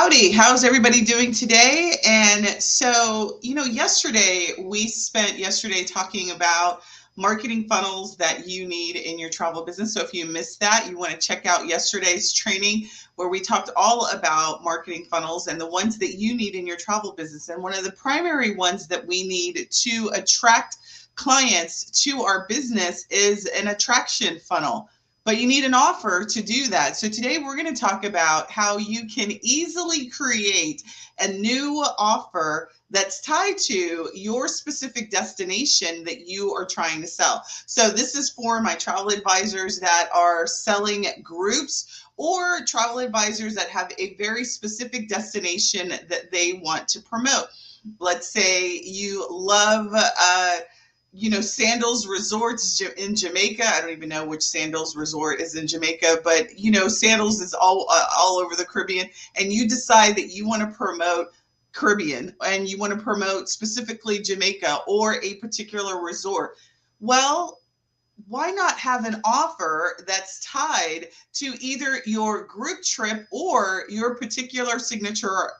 Howdy, how's everybody doing today? And so, yesterday we spent yesterday talking about marketing funnels that you need in your travel business. So if you missed that, you want to check out yesterday's training where we talked all about marketing funnels and the ones that you need in your travel business. And one of the primary ones that we need to attract clients to our business is an attraction funnel. But you need an offer to do that. So today we're going to talk about how you can easily create a new offer that's tied to your specific destination that you are trying to sell. So this is for my travel advisors that are selling groups or travel advisors that have a very specific destination that they want to promote. Let's say you love Sandals resorts in Jamaica. I don't even know which Sandals resort is in Jamaica, but Sandals is all over the Caribbean, and you decide that you want to promote Caribbean and you want to promote specifically Jamaica or a particular resort. Well, why not have an offer that's tied to either your group trip or your particular signature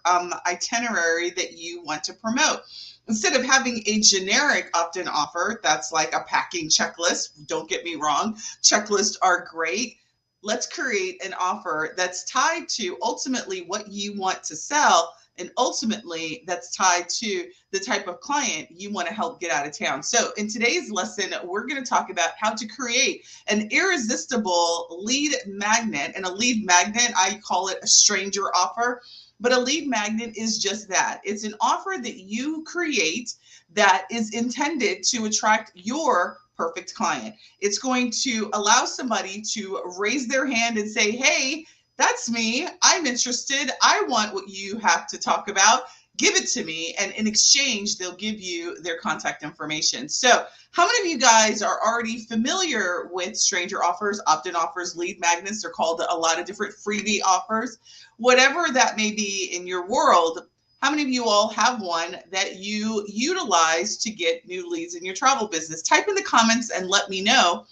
itinerary that you want to promote? Instead of having a generic opt-in offer that's like a packing checklist, don't get me wrong, checklists are great. Let's create an offer that's tied to ultimately what you want to sell, and ultimately that's tied to the type of client you want to help get out of town. So in today's lesson, we're going to talk about how to create an irresistible lead magnet. And a lead magnet, I call it a stranger offer. But a lead magnet is just that. It's an offer that you create that is intended to attract your perfect client. It's going to allow somebody to raise their hand and say, hey, that's me. I'm interested. I want what you have to talk about. Give it to me. And in exchange, they'll give you their contact information. So how many of you guys are already familiar with stranger offers, opt-in offers, lead magnets? They're called a lot of different freebie offers. Whatever that may be in your world, how many of you all have one that you utilize to get new leads in your travel business? Type in the comments and let me know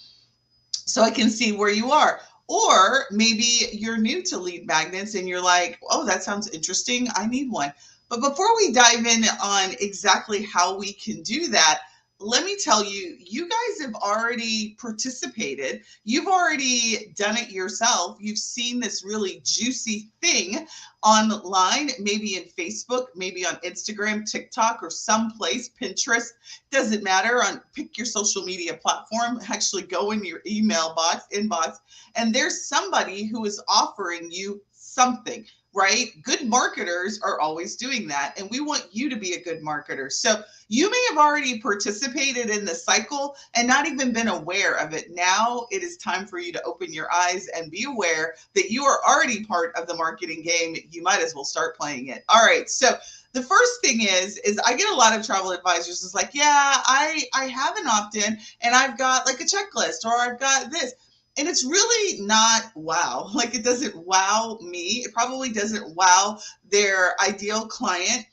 so I can see where you are. Or maybe you're new to lead magnets and you're like, oh, that sounds interesting. I need one. But before we dive in on exactly how we can do that, let me tell you, you guys have already participated. You've already done it yourself. You've seen this really juicy thing online, maybe in Facebook, maybe on Instagram, TikTok, or someplace, Pinterest. Doesn't matter. Pick your social media platform. Actually go in your email inbox, and there's somebody who is offering you something. Right? Good marketers are always doing that. And we want you to be a good marketer. So you may have already participated in the cycle and not even been aware of it. Now it is time for you to open your eyes and be aware that you are already part of the marketing game. You might as well start playing it. All right. So the first thing is I get a lot of travel advisors is like, yeah, I have an opt-in and I've got like a checklist, or I've got this. And it's really not wow. Like, it doesn't wow me. It probably doesn't wow their ideal client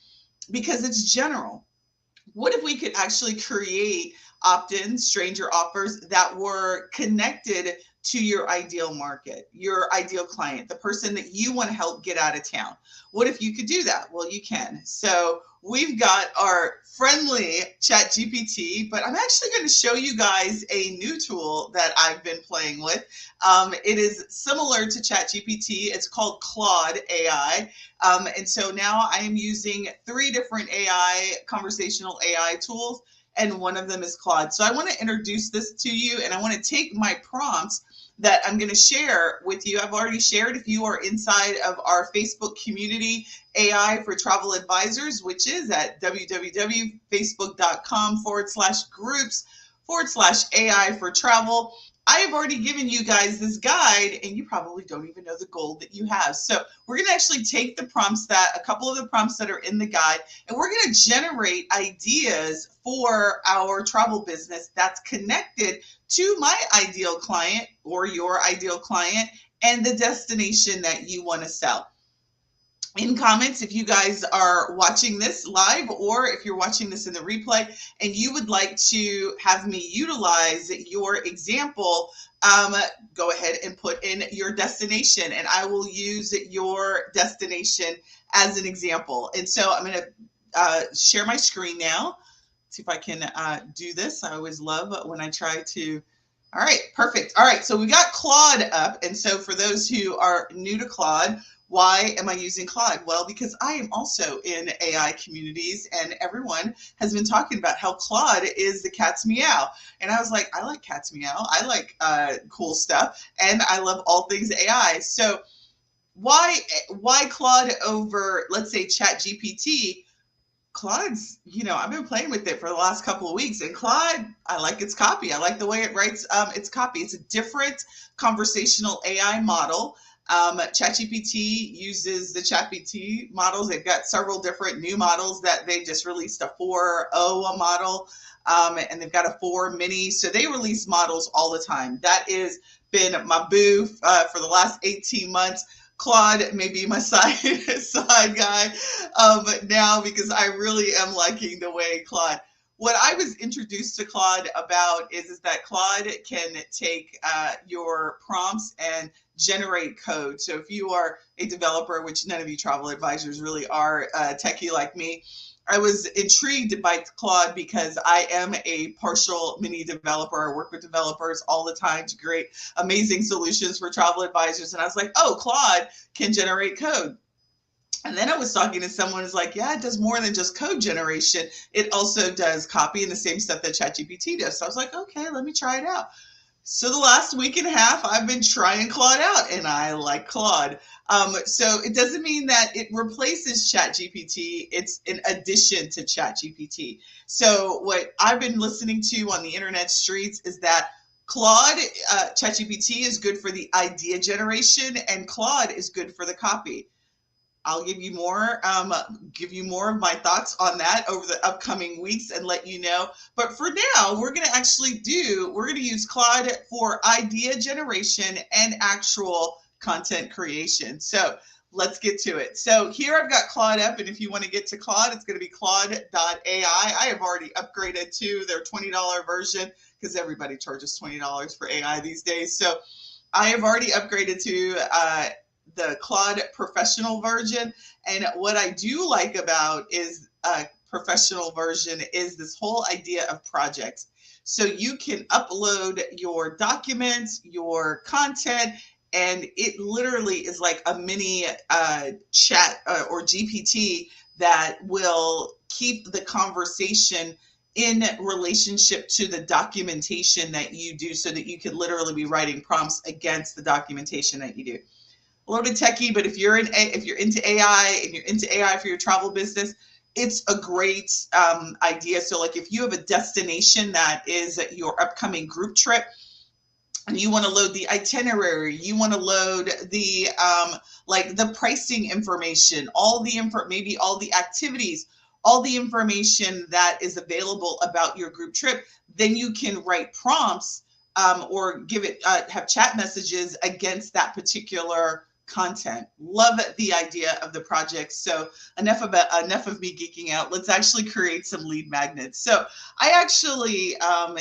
because it's general. What if we could actually create opt-in stranger offers that were connected to your ideal market, your ideal client, the person that you want to help get out of town? What if you could do that? Well, you can. So we've got our friendly ChatGPT, but I'm actually going to show you guys a new tool that I've been playing with. It is similar to ChatGPT. It's called Claude AI. And so now I am using 3 different conversational AI tools, and one of them is Claude. So I want to introduce this to you, and I want to take my prompts that I'm going to share with you. I've already shared if you are inside of our Facebook community, AI for Travel Advisors, which is at www.facebook.com/groups/AI for Travel. I have already given you guys this guide, and you probably don't even know the gold that you have. So we're going to actually take a couple of the prompts that are in the guide, and we're going to generate ideas for our travel business that's connected to my ideal client or your ideal client and the destination that you want to sell. in comments if you guys are watching this live or if you're watching this in the replay and you would like to have me utilize your example. Go ahead and put in your destination and I will use your destination as an example. And so I'm going to share my screen now. See if I can do this. I always love when I try to. All right, perfect. All right, so we got Claude up. And so for those who are new to Claude, why am I using Claude? Well, because I am also in AI communities and everyone has been talking about how Claude is the cat's meow. And I was like, I like cat's meow. I like cool stuff. And I love all things AI. So why Claude over, let's say, ChatGPT? Claude's, I've been playing with it for the last couple of weeks, and Claude, I like its copy. I like the way it writes its copy. It's a different conversational AI model. ChatGPT uses the ChatGPT models. They've got several different new models that they just released a 4.0 model, and they've got a 4 mini. So they release models all the time. That has been my boo for the last 18 months. Claude may be my side guy now because I really am liking the way Claude. What I was introduced to Claude about is that Claude can take your prompts and generate code. So if you are a developer, which none of you travel advisors really are techie like me, I was intrigued by Claude because I am a partial mini developer. I work with developers all the time to create amazing solutions for travel advisors. And I was like, oh, Claude can generate code. And then I was talking to someone who's like, yeah, it does more than just code generation. It also does copy and the same stuff that ChatGPT does. So I was like, okay, let me try it out. So the last week and a half, I've been trying Claude out, and I like Claude. So it doesn't mean that it replaces ChatGPT. It's an addition to ChatGPT. So what I've been listening to on the internet streets is that Claude, ChatGPT is good for the idea generation, and Claude is good for the copy. I'll give you more of my thoughts on that over the upcoming weeks and let you know. But for now, we're going to use Claude for idea generation and actual content creation. So let's get to it. So here I've got Claude up, and if you want to get to Claude, it's going to be Claude.ai. I have already upgraded to their $20 version because everybody charges $20 for AI these days. So I have already upgraded to the Claude professional version. And what I do like about is professional version is this whole idea of projects. So you can upload your documents, your content, and it literally is like a mini chat or GPT that will keep the conversation in relationship to the documentation that you do so that you could literally be writing prompts against the documentation that you do. A little bit techie, but if you're into AI and you're into AI for your travel business, it's a great idea. So like if you have a destination that is your upcoming group trip and you want to load the itinerary, you want to load the like the pricing information, maybe all the activities, all the information that is available about your group trip, then you can write prompts or give it have chat messages against that particular content. Love the idea of the project. So enough of me geeking out. Let's actually create some lead magnets. So I actually,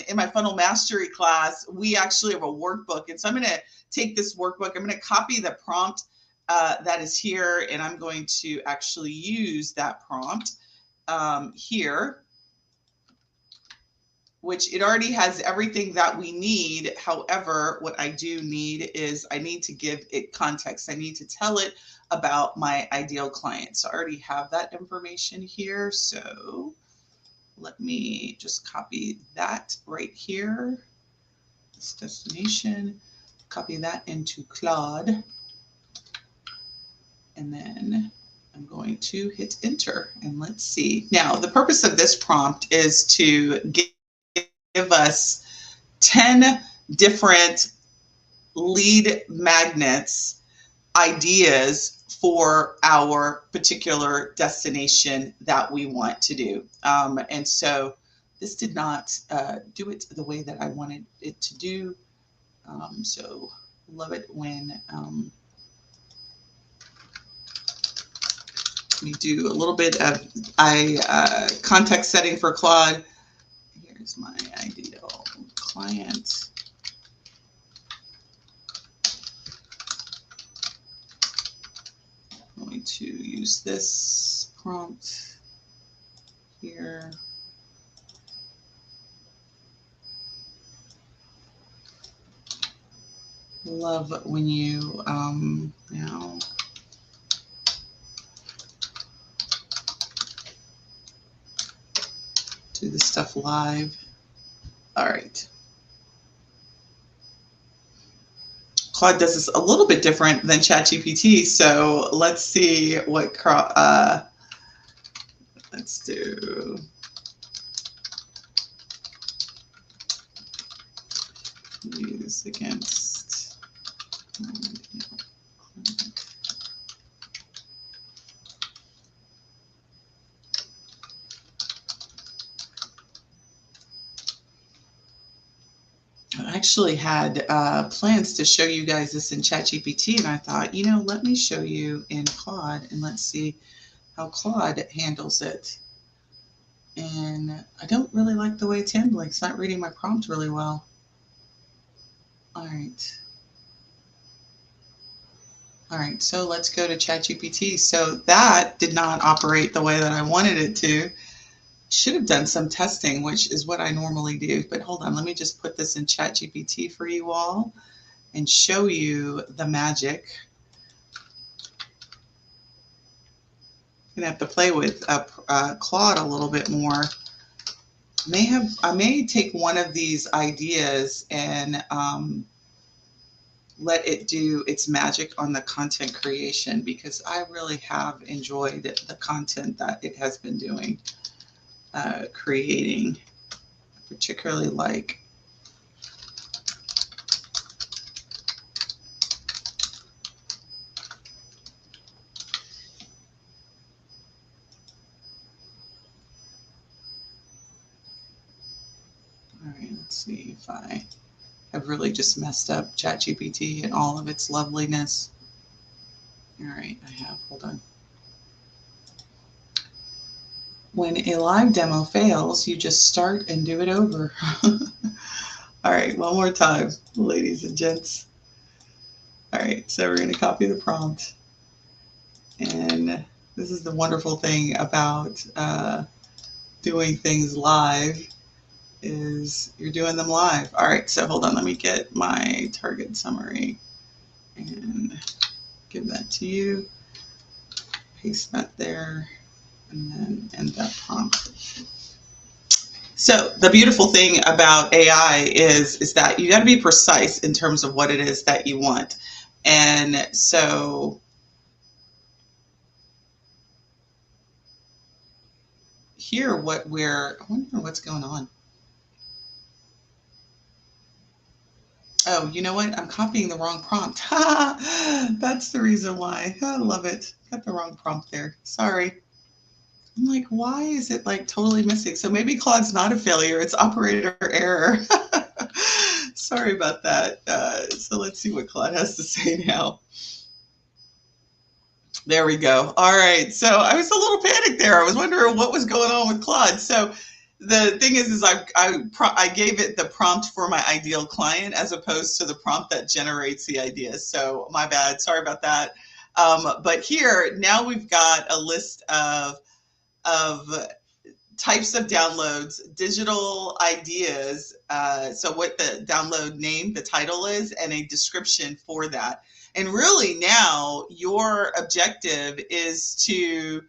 in my funnel mastery class, we actually have a workbook. And so I'm going to take this workbook. I'm going to copy the prompt that is here, and I'm going to actually use that prompt here, which it already has everything that we need. However, what I do need is I need to give it context. I need to tell it about my ideal client. So I already have that information here. So let me just copy that right here. This destination, copy that into Claude. And then I'm going to hit enter and let's see. Now, the purpose of this prompt is to give us 10 different lead magnets ideas for our particular destination that we want to do. And so this did not do it the way that I wanted it to do. So love it when me do a little bit of context setting for Claude. Here's my ideal client. I'm going to use this prompt here. Love when you now do this stuff live. All right. Claude does this a little bit different than ChatGPT, so let's see what let's do. Use against. I actually had plans to show you guys this in ChatGPT, and I thought, you know, let me show you in Claude, and let's see how Claude handles it. And I don't really like the way it's handling. It's not reading my prompt really well. All right. All right, so let's go to ChatGPT. So that did not operate the way that I wanted it to. Should have done some testing, which is what I normally do. But hold on, let me just put this in ChatGPT for you all and show you the magic. I'm gonna have to play with Claude a little bit more. I may take one of these ideas and let it do its magic on the content creation, because I really have enjoyed the content that it has been doing. Creating, particularly like all right, let's see if I have really just messed up ChatGPT and all of its loveliness. All right, I have, hold on. When a live demo fails, you just start and do it over. All right, one more time, ladies and gents. All right, so we're going to copy the prompt. And this is the wonderful thing about doing things live, is you're doing them live. All right, so hold on, let me get my target summary and give that to you. Paste that there. And then end that prompt. So the beautiful thing about AI is that you got to be precise in terms of what it is that you want. And so here I wonder what's going on. Oh, you know what? I'm copying the wrong prompt. That's the reason why. I love it. Got the wrong prompt there. Sorry. I'm like, why is it like totally missing? So maybe Claude's not a failure. It's operator error. Sorry about that. So let's see what Claude has to say now. There we go. All right. So I was a little panicked there. I was wondering what was going on with Claude. So the thing is I gave it the prompt for my ideal client as opposed to the prompt that generates the ideas. So my bad. Sorry about that. But here, now we've got a list of types of downloads, digital ideas, so what the download name, the title is, and a description for that. And really now your objective is to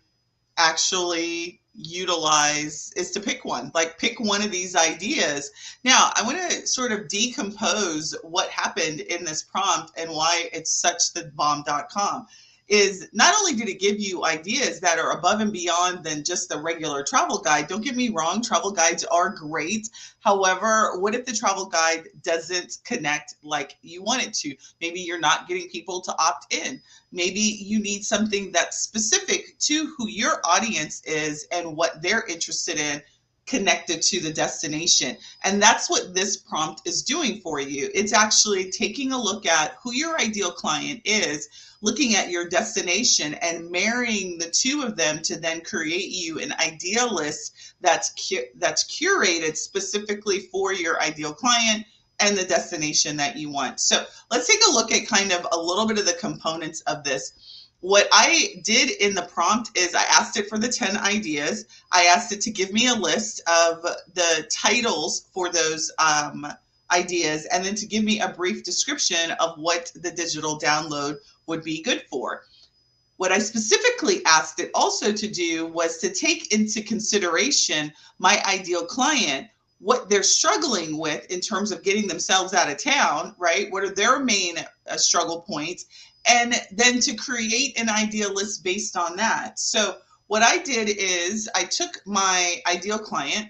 actually is to pick one, like pick one of these ideas. Now, I want to sort of decompose what happened in this prompt and why it's such the bomb.com. Is not only did it give you ideas that are above and beyond than just the regular travel guide. Don't get me wrong, travel guides are great. However, what if the travel guide doesn't connect like you want it to? Maybe you're not getting people to opt in. Maybe you need something that's specific to who your audience is and what they're interested in connected to the destination. And that's what this prompt is doing for you. It's actually taking a look at who your ideal client is, looking at your destination and marrying the two of them to then create you an idea list that's curated specifically for your ideal client and the destination that you want. So let's take a look at kind of a little bit of the components of this. What I did in the prompt is I asked it for the 10 ideas. I asked it to give me a list of the titles for those ideas, and then to give me a brief description of what the digital download would be good for. What I specifically asked it also to do was to take into consideration my ideal client, what they're struggling with in terms of getting themselves out of town, right? What are their main struggle points? And then to create an idea list based on that. So what I did is I took my ideal client,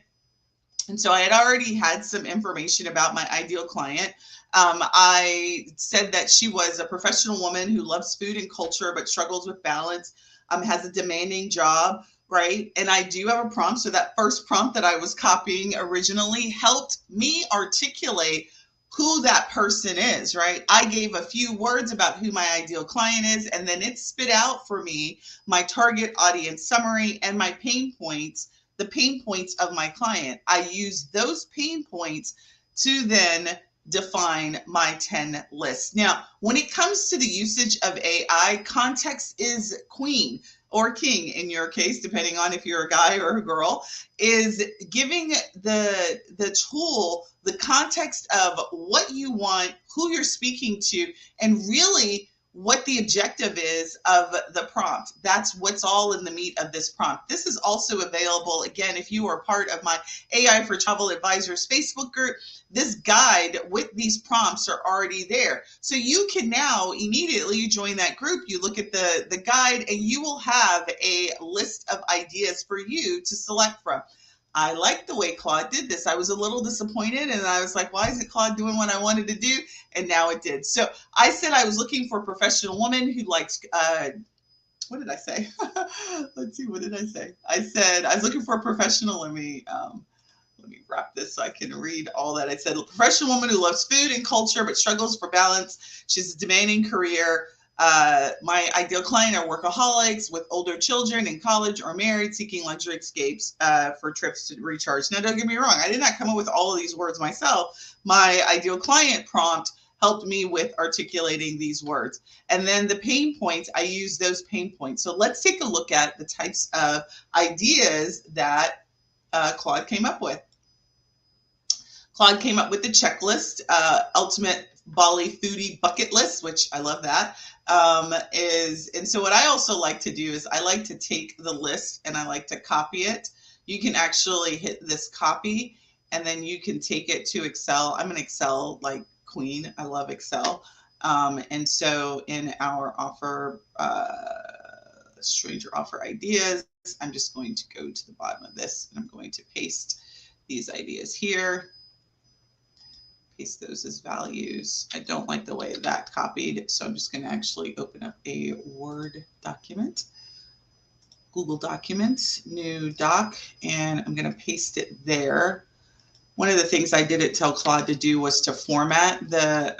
and so I had already had some information about my ideal client. I said that she was a professional woman who loves food and culture but struggles with balance, has a demanding job, right? And I do have a prompt. So that first prompt that I was copying originally helped me articulate who that person is, right? I gave a few words about who my ideal client is, and then it spit out for me my target audience summary and my pain points, the pain points of my client. I use those pain points to then define my 10 lists. Now, when it comes to the usage of AI, context is queen, or king in your case, depending on if you're a guy or a girl, is giving the tool the context of what you want, who you're speaking to, and really what the objective is of the prompt. That's what's all in the meat of this prompt. This is also available, again, if you are part of my AI for Travel Advisors Facebook group. This guide with these prompts are already there. So you can now immediately join that group. You look at the guide and you will have a list of ideas for you to select from. I like the way Claude did this. I was a little disappointed and I was like, why isn't Claude doing what I wanted to do? And now it did. So I said I was looking for a professional woman who likes, what did I say? Let's see, what did I say? I said I was looking for a professional. Let me wrap this so I can read all that. I said, a professional woman who loves food and culture but struggles for balance. She's a demanding career. My ideal client are workaholics with older children in college or married, seeking luxury escapes for trips to recharge. Now, don't get me wrong. I did not come up with all of these words myself. My ideal client prompt helped me with articulating these words. And then the pain points, I use those pain points. So let's take a look at the types of ideas that Claude came up with. Claude came up with the checklist, ultimate Bali foodie bucket list, which I love that. And so what I also like to do is I like to take the list and I like to copy it. You can actually hit this copy and then you can take it to Excel. I'm an Excel like queen. I love Excel. And so in our offer, stranger offer ideas, I'm just going to go to the bottom of this and I'm going to paste these ideas here. Paste those as values. I don't like the way that copied, so I'm just going to actually open up a Word document, Google Documents, new doc, and I'm going to paste it there. One of the things I didn't tell Claude to do was to format the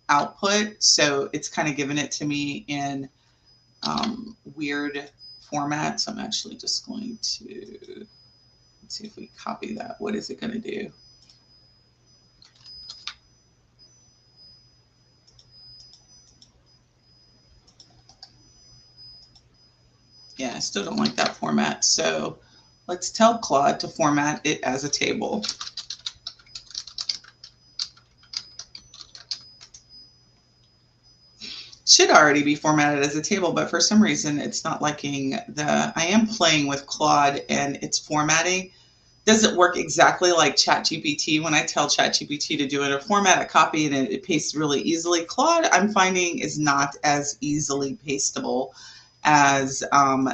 output, so it's kind of given it to me in weird format. So I'm actually just going to, let's see if we copy that. What is it going to do? Yeah, I still don't like that format. So let's tell Claude to format it as a table. Should already be formatted as a table, but for some reason it's not liking I am playing with Claude and its formatting. Doesn't work exactly like ChatGPT. When I tell ChatGPT to do it in a format, a copy, and it pastes really easily. Claude, I'm finding, is not as easily pastable as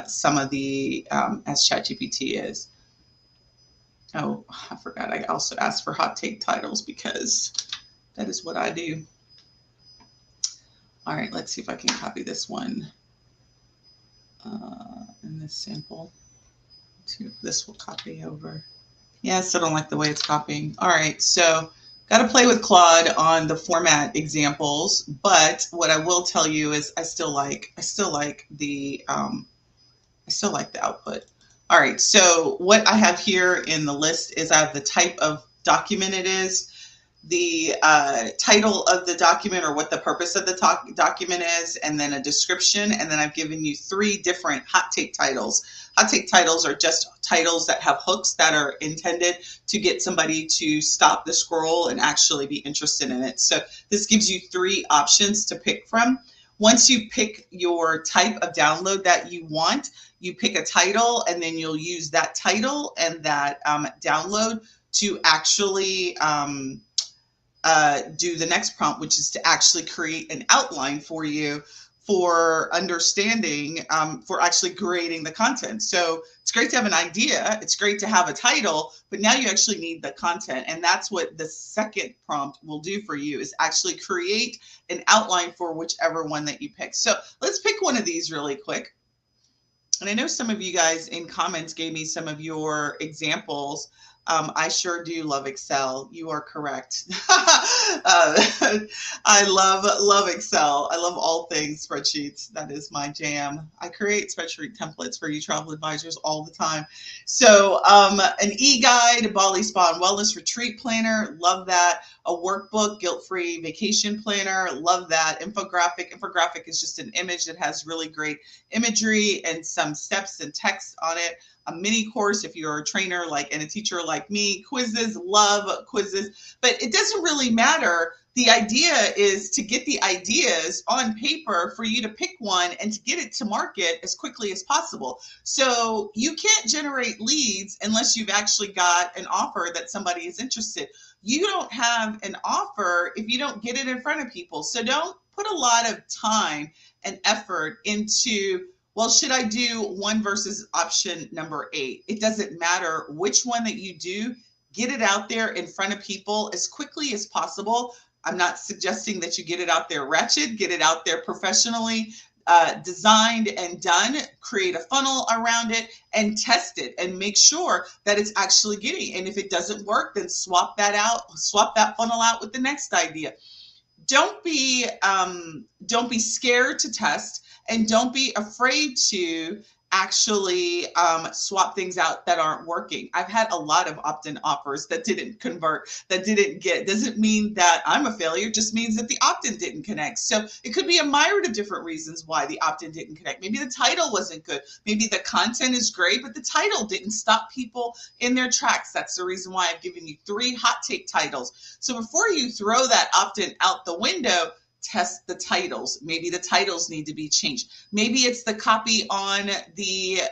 some of the, as ChatGPT is. Oh, I forgot. I also asked for hot take titles because that is what I do. All right, let's see if I can copy this one in this sample. Let's see if this will copy over. Yeah, I still don't like the way it's copying. All right, so got to play with Claude on the format examples, but what I will tell you is I still like the output. All right, so what I have here in the list is I have the type of document it is, the title of the document or what the purpose of the document is, and then a description. And then I've given you 3 different hot take titles. Hot take titles are just titles that have hooks that are intended to get somebody to stop the scroll and actually be interested in it. So this gives you 3 options to pick from. Once you pick your type of download that you want, you pick a title, and then you'll use that title and that download to actually do the next prompt, which is to actually create an outline for you for understanding, for actually creating the content. So it's great to have an idea. It's great to have a title, but now you actually need the content. And that's what the second prompt will do for you, is actually create an outline for whichever one that you pick. So let's pick one of these really quick. And I know some of you guys in comments gave me some of your examples. I sure do love Excel. You are correct. I love Excel. I love all things spreadsheets. That is my jam. I create spreadsheet templates for you travel advisors all the time. So an e-guide, Bali Spa and Wellness Retreat Planner. Love that. A workbook, guilt-free vacation planner. Love that. Infographic. Infographic is just an image that has really great imagery and some steps and text on it. A mini course if you're a trainer and a teacher like me. Quizzes, love quizzes, but it doesn't really matter. The idea is to get the ideas on paper for you to pick one and to get it to market as quickly as possible. So you can't generate leads unless you've actually got an offer that somebody is interested. You don't have an offer if you don't get it in front of people. So don't put a lot of time and effort into, well, should I do 1 versus option number 8? It doesn't matter which one that you do. Get it out there in front of people as quickly as possible. I'm not suggesting that you get it out there wretched. Get it out there professionally designed and done. Create a funnel around it and test it and make sure that it's actually getting. And if it doesn't work, then swap that out. Swap that funnel out with the next idea. Don't be scared to test. And don't be afraid to actually swap things out that aren't working. I've had a lot of opt-in offers that didn't convert, that didn't get. Doesn't mean that I'm a failure, just means that the opt-in didn't connect. So it could be a myriad of different reasons why the opt-in didn't connect. Maybe the title wasn't good. Maybe the content is great, but the title didn't stop people in their tracks. That's the reason why I've given you 3 hot take titles. So before you throw that opt-in out the window, test the titles. Maybe the titles need to be changed. Maybe it's the copy on the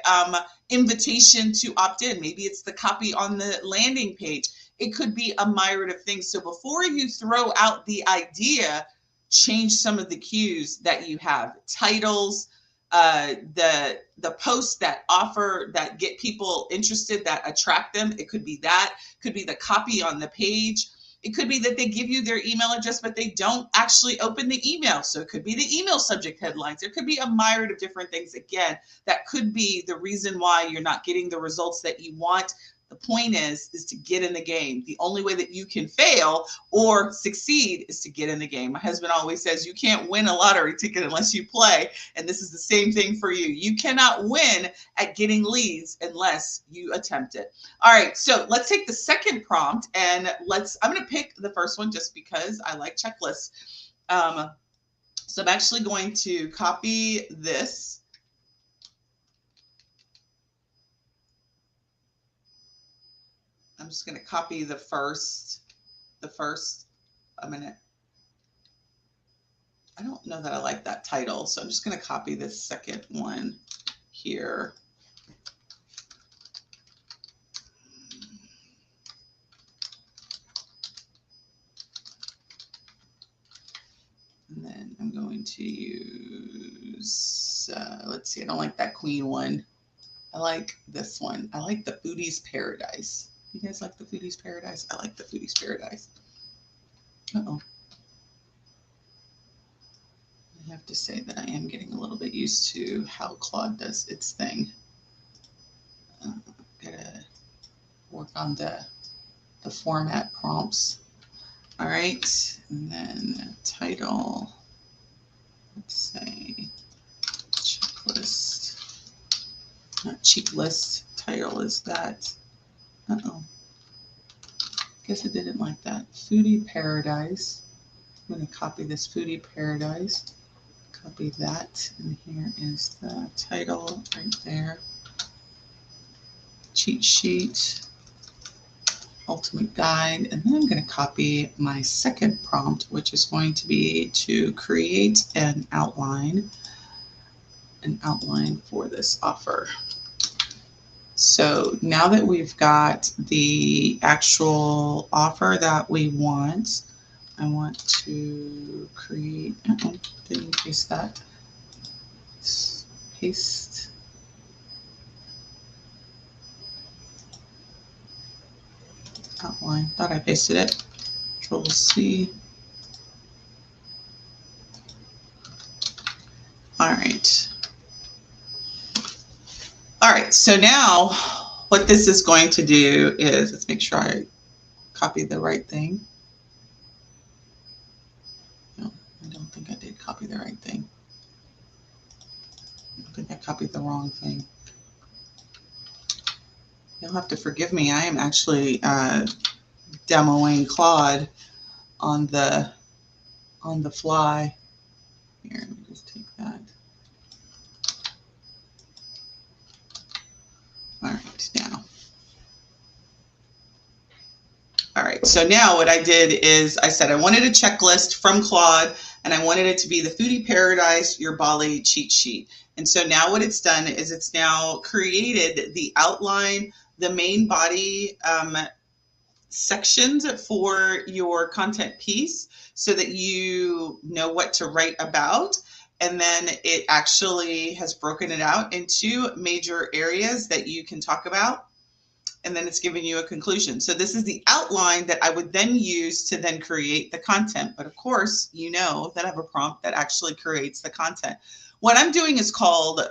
invitation to opt in. Maybe it's the copy on the landing page. It could be a myriad of things. So before you throw out the idea, change some of the cues that you have. Titles, the posts that offer, that get people interested, that attract them. It could be that. Could be the copy on the page. It could be that they give you their email address, but they don't actually open the email. So it could be the email subject headlines. There could be a myriad of different things. Again, that could be the reason why you're not getting the results that you want. The point is to get in the game. The only way that you can fail or succeed is to get in the game. My husband always says you can't win a lottery ticket unless you play. And this is the same thing for you. You cannot win at getting leads unless you attempt it. All right, so let's take the second prompt and I'm going to pick the first one just because I like checklists. So I'm actually going to copy this. I'm just going to copy the first, I don't know that I like that title. So I'm just going to copy this second one here. And then I'm going to use, let's see, I don't like that queen one. I like this one. I like the Foodie's Paradise. You guys like the Foodie's Paradise? I like the Foodie's Paradise. Uh-oh. I have to say that I am getting a little bit used to how Claude does its thing. work on the format prompts. All right, and then title, let's say checklist, not cheap list, title is that. Uh-oh, guess it didn't like that. Foodie Paradise. I'm going to copy this Foodie Paradise, copy that, and here is the title right there. Cheat sheet, ultimate guide, and then I'm going to copy my second prompt, which is going to be to create an outline for this offer. So now that we've got the actual offer that we want, I want to create, didn't paste that, paste, outline, thought I pasted it, Control C. All right. All right, so now what this is going to do is, let's make sure I copy the right thing. No, I don't think I did copy the right thing. I think I copied the wrong thing. You'll have to forgive me. I am actually demoing Claude on the fly. Here, let me just take that. All right, now. All right, so now what I did is I said I wanted a checklist from Claude, and I wanted it to be the Foodie Paradise, your Bali cheat sheet. And so now what it's done is it's now created the outline, the main body sections for your content piece so that you know what to write about. And then it actually has broken it out into major areas that you can talk about. And then it's giving you a conclusion. So this is the outline that I would then use to then create the content. But of course, you know that I have a prompt that actually creates the content. What I'm doing is called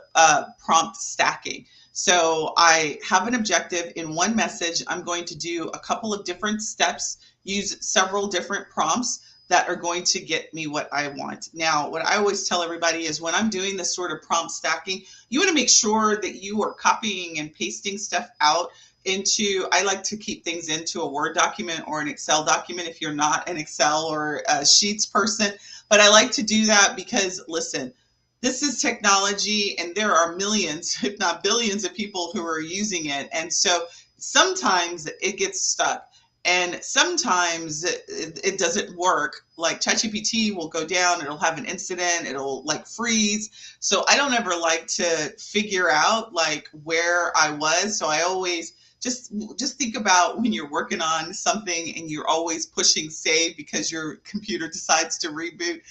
prompt stacking. So I have an objective in one message. I'm going to do a couple of different steps, use several different prompts that are going to get me what I want. Now, what I always tell everybody is when I'm doing this sort of prompt stacking, you want to make sure that you are copying and pasting stuff out into, I like to keep things into a Word document or an Excel document if you're not an Excel or a Sheets person. But I like to do that because, listen, this is technology and there are millions, if not billions of people who are using it. And so sometimes it gets stuck. And sometimes it doesn't work. Like ChatGPT will go down, it'll have an incident, it'll like freeze. So I don't ever like to figure out like where I was. So I always just think about when you're working on something and you're always pushing save because your computer decides to reboot.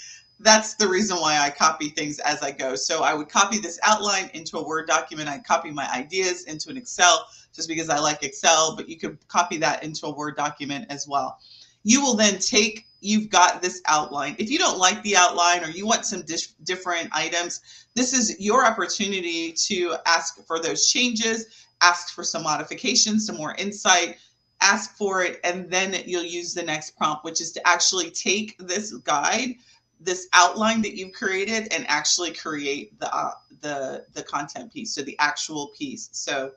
That's the reason why I copy things as I go. So I would copy this outline into a Word document. I'd copy my ideas into an Excel just because I like Excel, but you could copy that into a Word document as well. You will then take, you've got this outline. If you don't like the outline or you want some different items, this is your opportunity to ask for those changes, ask for some modifications, some more insight, ask for it, and then you'll use the next prompt, which is to actually take this guide, this outline that you've created, and actually create the content piece, so the actual piece. So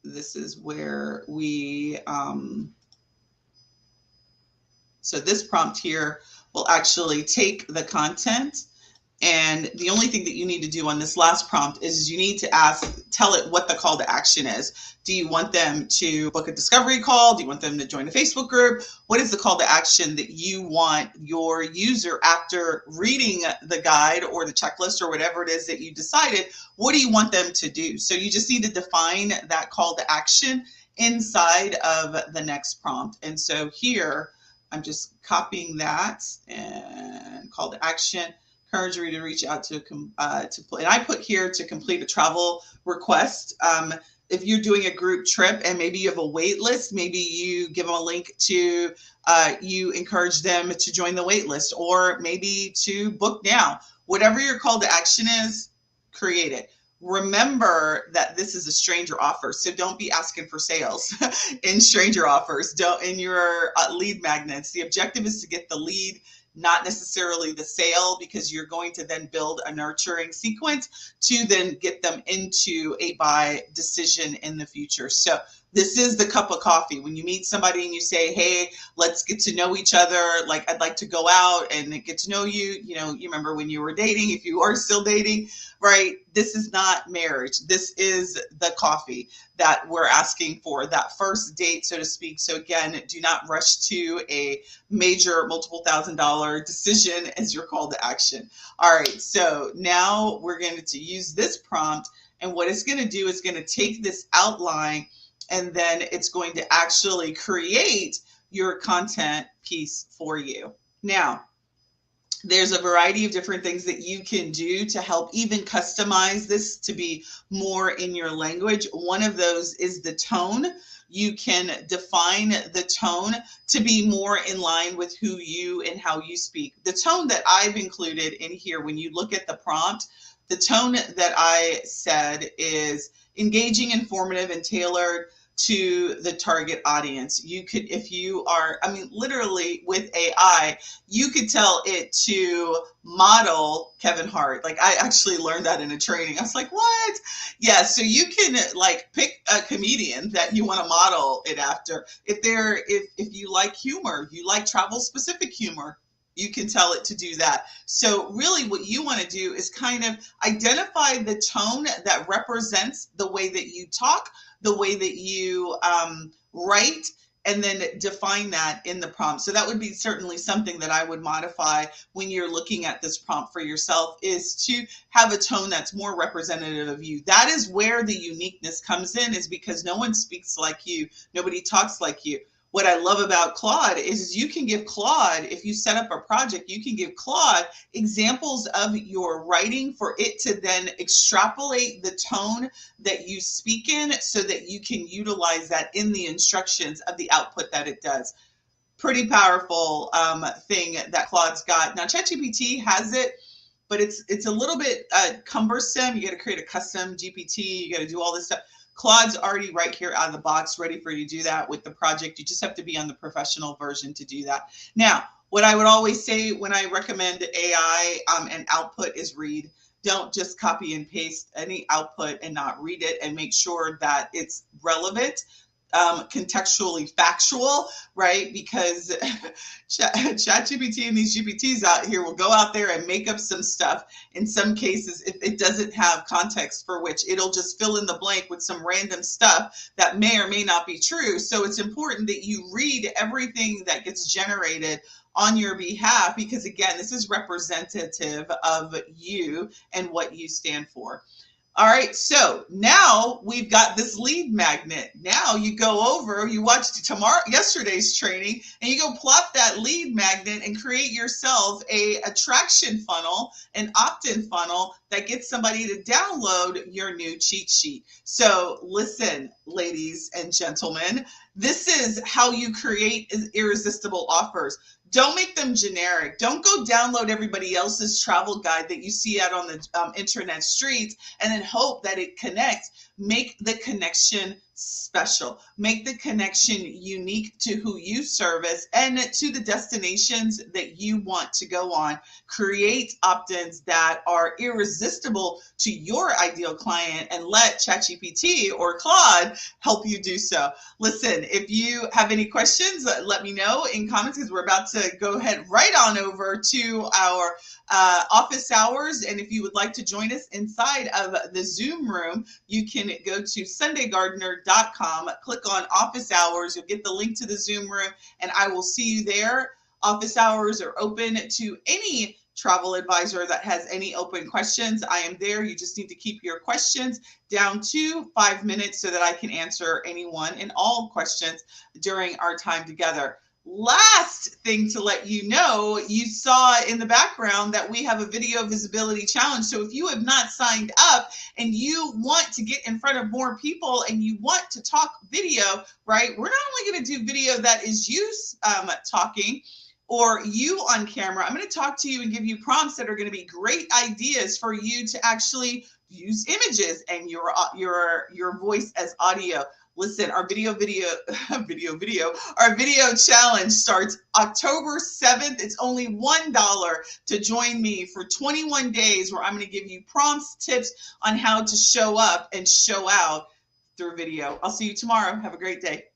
this is where we, so this prompt here will actually take the content, and the only thing that you need to do on this last prompt is you need to tell it what the call to action is. Do you want them to book a discovery call? Do you want them to join a Facebook group? What is the call to action that you want your user, after reading the guide or the checklist or whatever it is that you decided, what do you want them to do? So you just need to define that call to action inside of the next prompt. And so here, I'm just copying that and call to action. Encourage you to reach out to and I put here to complete a travel request. If you're doing a group trip and maybe you have a wait list, maybe you give them a link to, you encourage them to join the wait list, or maybe to book now. Whatever your call to action is, create it. remember that this is a stranger offer. So don't be asking for sales in stranger offers. Don't in your lead magnets. The objective is to get the lead, not necessarily the sale, because you're going to then build a nurturing sequence to then get them into a buy decision in the future. So this is the cup of coffee. When you meet somebody and you say, hey, let's get to know each other. Like, I'd like to go out and get to know you. You know, you remember when you were dating, if you are still dating, right? This is not marriage. This is the coffee that we're asking for, that first date, so to speak. So again, do not rush to a major multiple $1,000 decision as your call to action. All right, so now we're going to use this prompt, and what it's going to do is going to take this outline, and then it's going to actually create your content piece for you. Now, there's a variety of different things that you can do to help even customize this to be more in your language. One of those is the tone. You can define the tone to be more in line with who you and how you speak. The tone that I've included in here, when you look at the prompt, the tone that I said is engaging, informative, and tailored to the target audience. You could, if you are, I mean, literally with AI, you could tell it to model Kevin Hart. Like, I actually learned that in a training. I was like, what? Yeah. So you can like pick a comedian that you want to model it after. If you like humor, you like travel specific humor, you can tell it to do that. So really what you want to do is kind of identify the tone that represents the way that you talk, the way that you write, and then define that in the prompt. So that would be certainly something that I would modify when you're looking at this prompt for yourself, is to have a tone that's more representative of you. That is where the uniqueness comes in, is because no one speaks like you. Nobody talks like you. What I love about Claude is you can give Claude, if you set up a project, you can give Claude examples of your writing for it to then extrapolate the tone that you speak in, so that you can utilize that in the instructions of the output that it does. Pretty powerful thing that Claude's got. Now, ChatGPT has it, but it's a little bit cumbersome. You got to create a custom GPT. You got to do all this stuff. Claude's already right here out of the box, ready for you to do that with the project. You just have to be on the professional version to do that. Now, what I would always say when I recommend AI and output is read. Don't just copy and paste any output and not read it, and make sure that it's relevant, contextually factual, right? Because ChatGPT and these GPTs out here will go out there and make up some stuff. In some cases, if it doesn't have context for which, it'll just fill in the blank with some random stuff that may or may not be true. So it's important that you read everything that gets generated on your behalf, because again, this is representative of you and what you stand for. All right, so now we've got this lead magnet. Now you go over, you watched yesterday's training, and you go plot that lead magnet and create yourself a attraction funnel, an opt-in funnel that gets somebody to download your new cheat sheet. So listen, ladies and gentlemen, this is how you create irresistible offers. Don't make them generic. Don't go download everybody else's travel guide that you see out on the internet streets and then hope that it connects. Make the connection special. Make the connection unique to who you service and to the destinations that you want to go on. Create opt-ins that are irresistible to your ideal client, and let ChatGPT or Claude help you do so. Listen, if you have any questions, let me know in comments, because we're about to go ahead right on over to our office hours. And if you would like to join us inside of the Zoom room, you can go to sundaygardner.com, click on office hours. You'll get the link to the Zoom room, and I will see you there. Office hours are open to any travel advisor that has any open questions. I am there. You just need to keep your questions down to 5 minutes so that I can answer anyone and all questions during our time together. Last thing to let you know, you saw in the background that we have a video visibility challenge. So if you have not signed up and you want to get in front of more people and you want to talk video, right? We're not only going to do video that is you talking, or you on camera. I'm going to talk to you and give you prompts that are going to be great ideas for you to actually use images and your voice as audio. Listen, our video challenge starts October 7th. It's only $1 to join me for 21 days where I'm going to give you prompts, tips on how to show up and show out through video. I'll see you tomorrow. Have a great day.